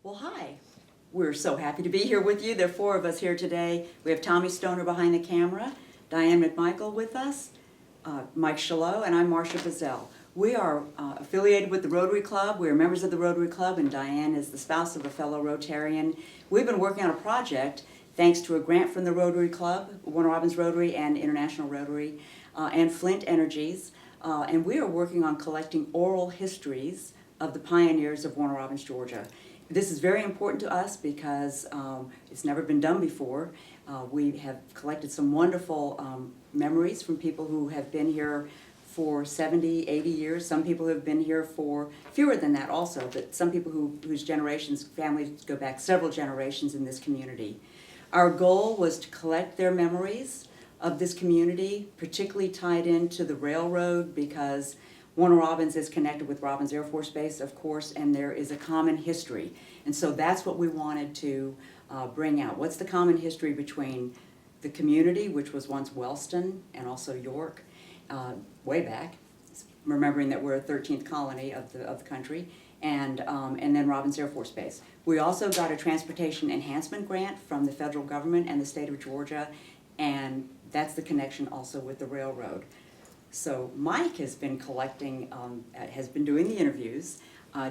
Well, hi. We're so happy to be here with you. There are four of us here today. We have Tommy Stoner behind the camera, Diane McMichael with us, Mike Shalot, and I'm Marcia Bazell. We are affiliated with the Rotary Club. We are members of the Rotary Club, and Diane is the spouse of a fellow Rotarian. We've been working on a project thanks to a grant from the Rotary Club, Warner Robins Rotary and International Rotary, and Flint Energies. And we are working on collecting oral histories of the pioneers of Warner Robins, Georgia. This is very important to us because it's never been done before. We have collected some wonderful memories from people who have been here for 70, 80 years. Some people have been here for fewer than that also, but some people whose generations, families go back several generations in this community. Our goal was to collect their memories of this community, particularly tied into the railroad, because Warner Robins is connected with Robins Air Force Base, of course, and there is a common history. And so that's what we wanted to bring out. What's the common history between the community, which was once Wellston and also York, way back, remembering that we're a 13th colony of the country, and then Robins Air Force Base. We also got a transportation enhancement grant from the federal government and the state of Georgia, and that's the connection also with the railroad. So Mike has been collecting, has been doing the interviews.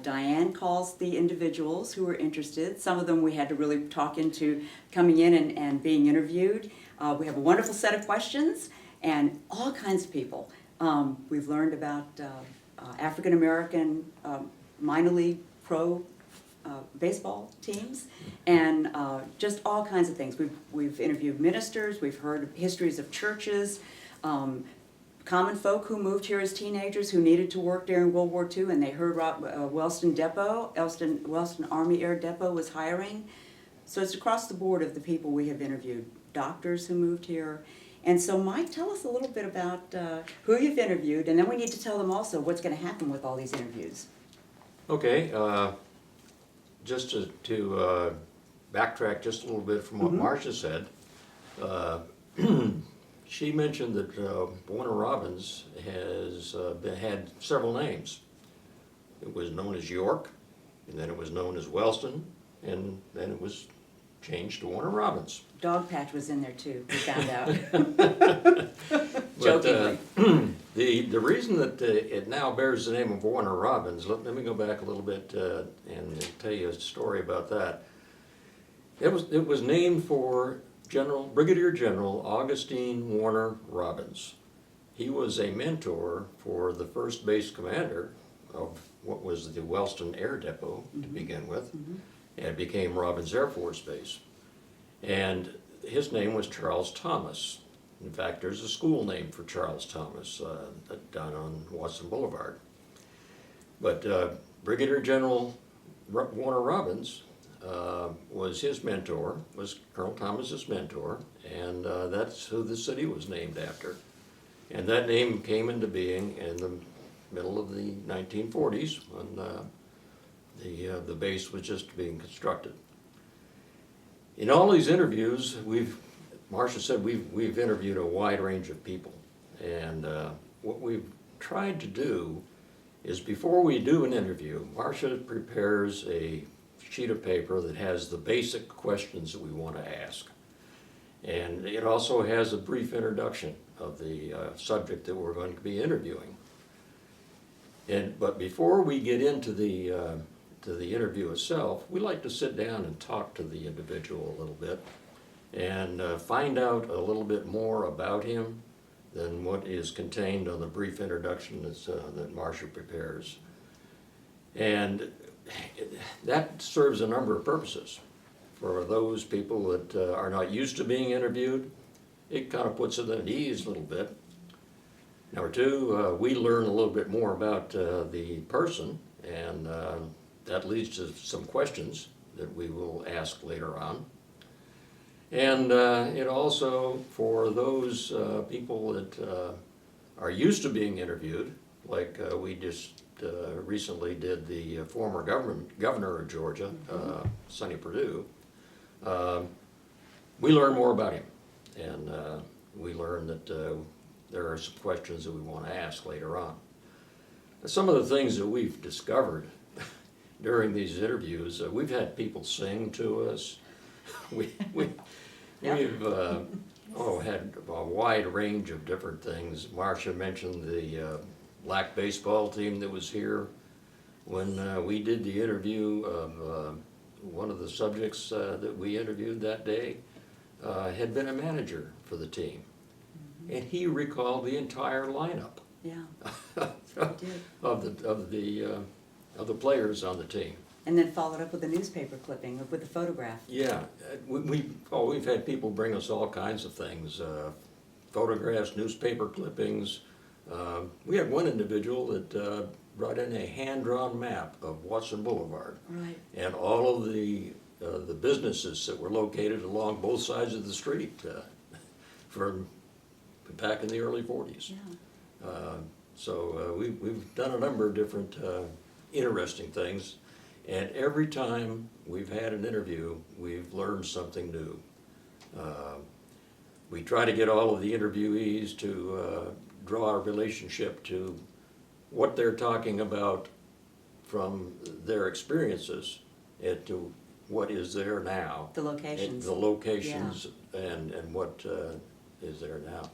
Diane calls the individuals who are interested. Some of them we had to really talk into coming in and being interviewed. We have a wonderful set of questions and all kinds of people. We've learned about African American minor league pro baseball teams, and just all kinds of things. We've interviewed ministers, we've heard histories of churches, common folk who moved here as teenagers who needed to work during World War II, and they heard Wellston Army Air Depot was hiring. So it's across the board of the people we have interviewed. Doctors who moved here. And so Mike, tell us a little bit about who you've interviewed, and then we need to tell them also what's going to happen with all these interviews. Okay, just to backtrack just a little bit from what Marcia said, she mentioned that Warner Robins has had several names. It was known as York, and then it was known as Wellston, and then it was changed to Warner Robins. Dogpatch was in there too, we found out. Jokingly. The reason that it now bears the name of Warner Robins, let me go back a little bit and tell you a story about that. It was named for Brigadier General Augustine Warner Robins. He was a mentor for the first base commander of what was the Wellston Air Depot to begin with, and it became Robins Air Force Base. And his name was Charles Thomas. In fact, there's a school named for Charles Thomas down on Watson Boulevard. But Brigadier General Warner Robins was his mentor, was Colonel Thomas's mentor, and that's who the city was named after. And that name came into being in the middle of the 1940s when the base was just being constructed. In all these interviews, Marcia said we've interviewed a wide range of people, and what we've tried to do is before we do an interview, Marcia prepares a sheet of paper that has the basic questions that we want to ask, and it also has a brief introduction of the subject that we're going to be interviewing. But before we get into the interview itself, we like to sit down and talk to the individual a little bit and find out a little bit more about him than what is contained on the brief introduction that Marcia prepares. And that serves a number of purposes. For those people that are not used to being interviewed, it kind of puts them at ease a little bit. Number two, we learn a little bit more about the person, and that leads to some questions that we will ask later on. And it also, for those people that are used to being interviewed, like we just recently did the former governor of Georgia, Sonny Perdue, we learn more about him. And we learn that there are some questions that we want to ask later on. Some of the things that we've discovered during these interviews. We've had people sing to us. We've had a wide range of different things. Marcia mentioned the black baseball team that was here. When we did the interview of one of the subjects that we interviewed that day, had been a manager for the team. And he recalled the entire lineup Yeah, of the players on the team. and then followed up with a newspaper clipping with a photograph. Yeah, we've had people bring us all kinds of things, photographs, newspaper clippings. We had one individual that brought in a hand-drawn map of Watson Boulevard Right. and all of the businesses that were located along both sides of the street from back in the early 40s. Yeah. So we've done a number of different interesting things, and every time we've had an interview, we've learned something new. We try to get all of the interviewees to draw a relationship to what they're talking about from their experiences and to what is there now. The locations. The locations and what is there now.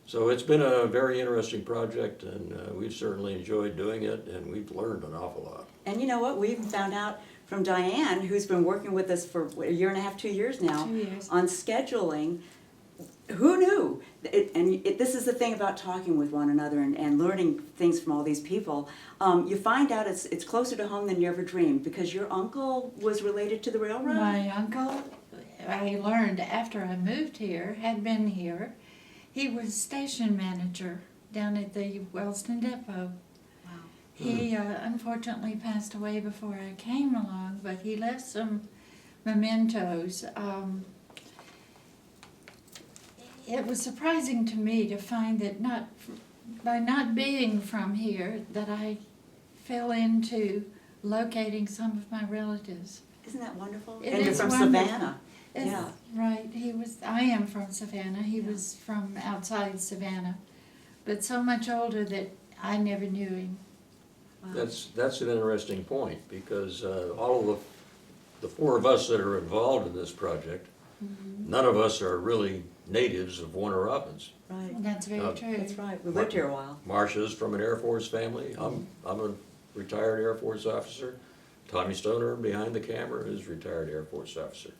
So it's been a very interesting project, and we've certainly enjoyed doing it, and we've learned an awful lot. And you know what, we even found out from Diane, who's been working with us for a year and a half, 2 years now, 2 years. on scheduling. Who knew? This is the thing about talking with one another and learning things from all these people. You find out it's closer to home than you ever dreamed, because your uncle was related to the railroad? My uncle, I learned after I moved here, had been here. He was station manager down at the Wellston Depot. Wow. He unfortunately passed away before I came along, but he left some mementos. It was surprising to me to find that by not being from here, that I fell into locating some of my relatives. Isn't that wonderful? It And you're is from wonderful. Savannah. It's- Yeah. Right, I am from Savannah, he Yeah. was from outside Savannah, but so much older that I never knew him. Wow. That's an interesting point, because all of the four of us that are involved in this project, none of us are really natives of Warner Robins. Right. That's very true. That's right. We lived here a while. Marcia's from an Air Force family. I'm a retired Air Force officer. Tommy Stoner behind the camera is retired Air Force officer.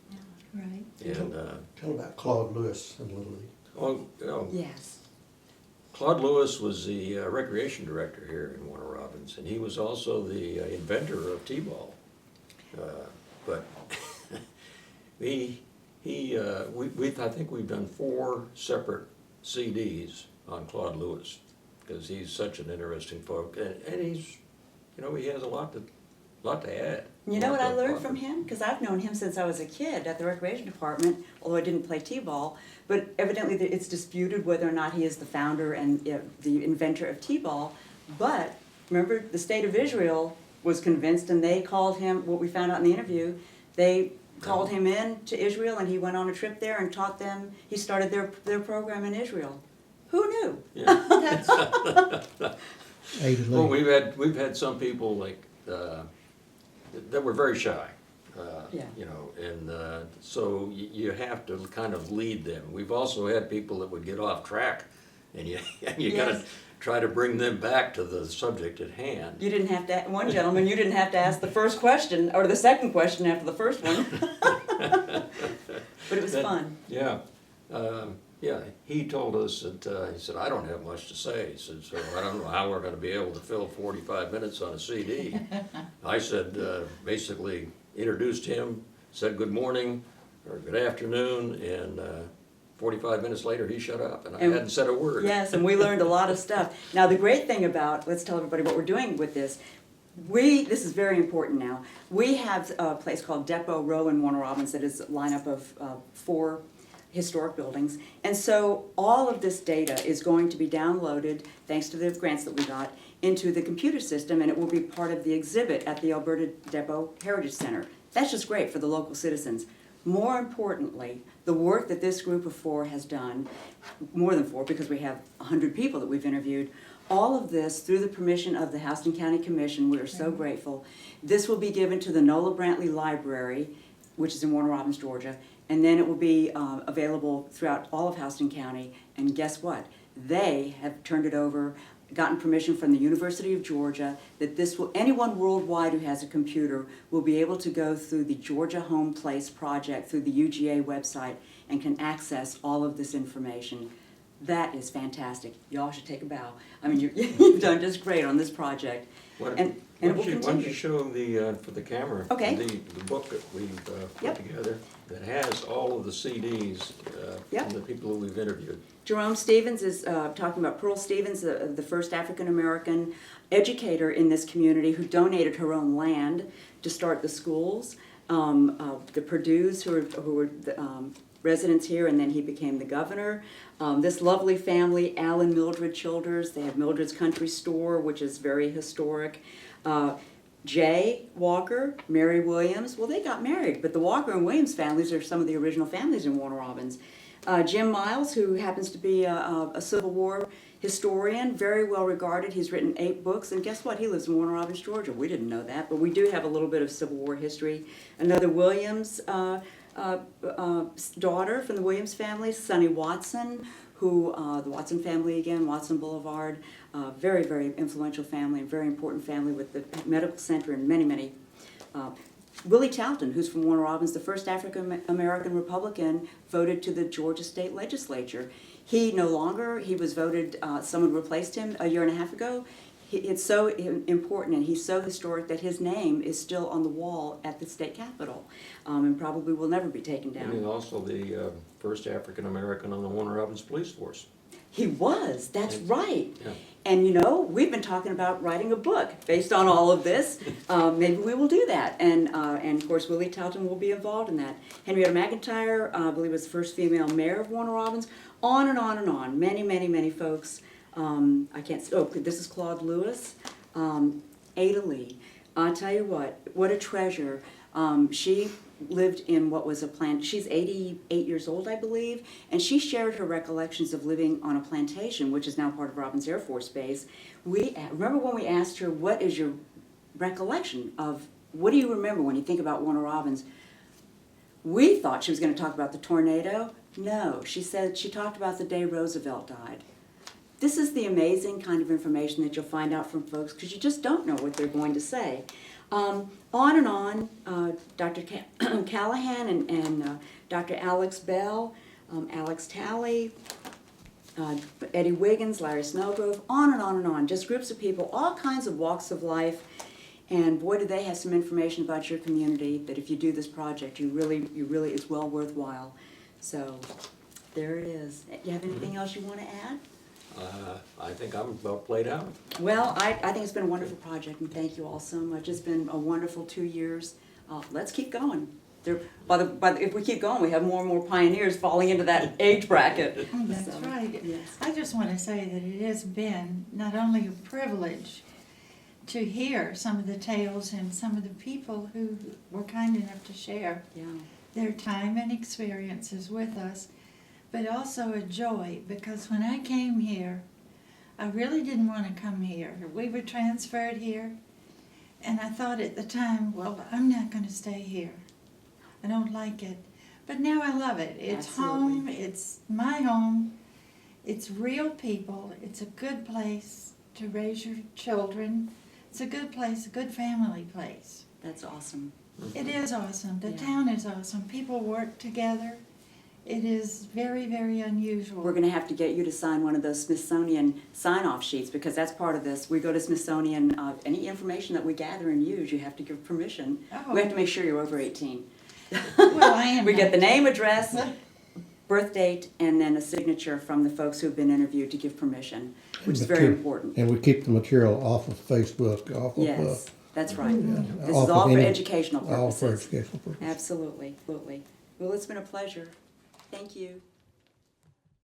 Right. And Tell about Claude Lewis in Little League. Yes. Claude Lewis was the recreation director here in Warner Robins, and he was also the inventor of T-ball. But I think we've done 4 separate CDs on Claude Lewis, because he's such an interesting folk, and he's, he has a lot to add. You know what I learned Lot from to- him? Because I've known him since I was a kid at the recreation department, although I didn't play t-ball. But evidently it's disputed whether or not he is the founder and the inventor of t-ball. But remember, the state of Israel was convinced, and they called him, what we found out in the interview, they called him in to Israel, and he went on a trip there and taught them. He started their program in Israel. Who knew? Yeah. That's, Ada Well, Lee. we've had some people like that were very shy, Yeah. and so you have to kind of lead them. We've also had people that would get off track, and you gotta Yes. try to bring them back to the subject at hand. You didn't have to, one gentleman, you didn't have to ask the first question, or the second question after the first one. But it was That- fun. Yeah, yeah. He told us that he said, "I don't have much to say." He said, "So I don't know how we're going to be able to fill 45 minutes on a CD." I said, basically introduced him, said good morning or good afternoon, and 45 minutes later he shut up, and I And- hadn't said a word. Yes, and we learned a lot of stuff. Now, the great thing about, let's tell everybody what we're doing with this. This is very important now. We have a place called Depot Row in Warner Robins that is a lineup of 4 historic buildings. And so all of this data is going to be downloaded, thanks to the grants that we got, into the computer system, and it will be part of the exhibit at the Alberta Depot Heritage Center. That's just great for the local citizens. More importantly, the work that this group of 4 has done, more than 4 because we have 100 people that we've interviewed, All of this through the permission of the Houston County Commission. We are so grateful. This will be given to the Nola Brantley Library, which is in Warner Robins, Georgia, and then it will be available throughout all of Houston County. And guess what? They have turned it over, gotten permission from the University of Georgia that this will, anyone worldwide who has a computer will be able to go through the Georgia Home Place project through the UGA website and can access all of this information. That is fantastic. Y'all should take a bow. I mean, you've done just great on this project. And it will Why don't continue. you show them for the camera? Okay. The book that we've put Yep. together that has all of the CDs Yep. from the people who we've interviewed. Jerome Stevens is talking about Pearl Stevens, the first African-American educator in this community who donated her own land to start the schools. The Purdue's who were residents here, and then he became the governor. This lovely family, Al and Mildred Childers, they have Mildred's Country Store, which is very historic. Jay Walker, Mary Williams, well, they got married, but the Walker and Williams families are some of the original families in Warner Robins. Jim Miles, who happens to be a Civil War historian, very well regarded. He's written 8 books, and guess what? He lives in Warner Robins, Georgia. We didn't know that, but we do have a little bit of Civil War history. Another Williams daughter from the Williams family, Sonny Watson, who, the Watson family again, Watson Boulevard, very, very influential family, and very important family with the medical center and many, many. Willie Talton, who's from Warner Robins, the first African-American Republican, voted to the Georgia State Legislature. He no longer, he was voted, someone replaced him a year and a half ago. It's so important and he's so historic that his name is still on the wall at the state capitol, and probably will never be taken And he's down. also the first African-American on the Warner Robins Police Force. He was, that's right. Yeah. And you know, we've been talking about writing a book based on all of this. Maybe we will do that. And of course, Willie Talton will be involved in that. Henrietta McIntyre, I believe, was the first female mayor of Warner Robins. On and on and on. Many, many, many folks. I can't, oh, this is Claude Lewis. Ada Lee. I'll tell you what a treasure. She lived in what was a plant, she's 88 years old, I believe, and she shared her recollections of living on a plantation, which is now part of Robins Air Force Base. Remember when we asked her, what is your recollection of, what do you remember when you think about Warner Robins? We thought she was going to talk about the tornado. No, she said she talked about the day Roosevelt died. This is the amazing kind of information that you'll find out from folks because you just don't know what they're going to say. On and on, Dr. Callahan and Dr. Alex Bell, Alex Talley, Eddie Wiggins, Larry Snellgrove, on and on and on. Just groups of people, all kinds of walks of life. And boy, do they have some information about your community that if you do this project, you really, it's well worthwhile. So there it is. You have anything else you want to add? I think I'm about played out. Well, I think it's been a wonderful project, and thank you all so much. It's been a wonderful 2 years. Let's keep going. If we keep going, we have more and more pioneers falling into that age bracket. That's So, right. yes. I just want to say that it has been not only a privilege to hear some of the tales and some of the people who were kind enough to share Yeah. their time and experiences with us, but also a joy, because when I came here, I really didn't want to come here. We were transferred here, and I thought at the time, well, I'm not going to stay here. I don't like it. But now I love it. It's Absolutely. home, it's my home, it's real people, it's a good place to raise your children. It's a good place, a good family place. That's awesome. It is awesome. The Yeah. town is awesome. People work together. It is very, very unusual. We're going to have to get you to sign one of those Smithsonian sign-off sheets because that's part of this. We go to Smithsonian, any information that we gather and use, you have to give permission. Oh. We have to make sure you're over 18. Well, I am We get the 19. name, address, birth date, and then a signature from the folks who've been interviewed to give permission, which is very important. And we keep the material off of Facebook, off of, Yes, that's right. This is off of all for any- educational all for purposes. educational purposes. Absolutely, absolutely. Well, it's been a pleasure. Thank you.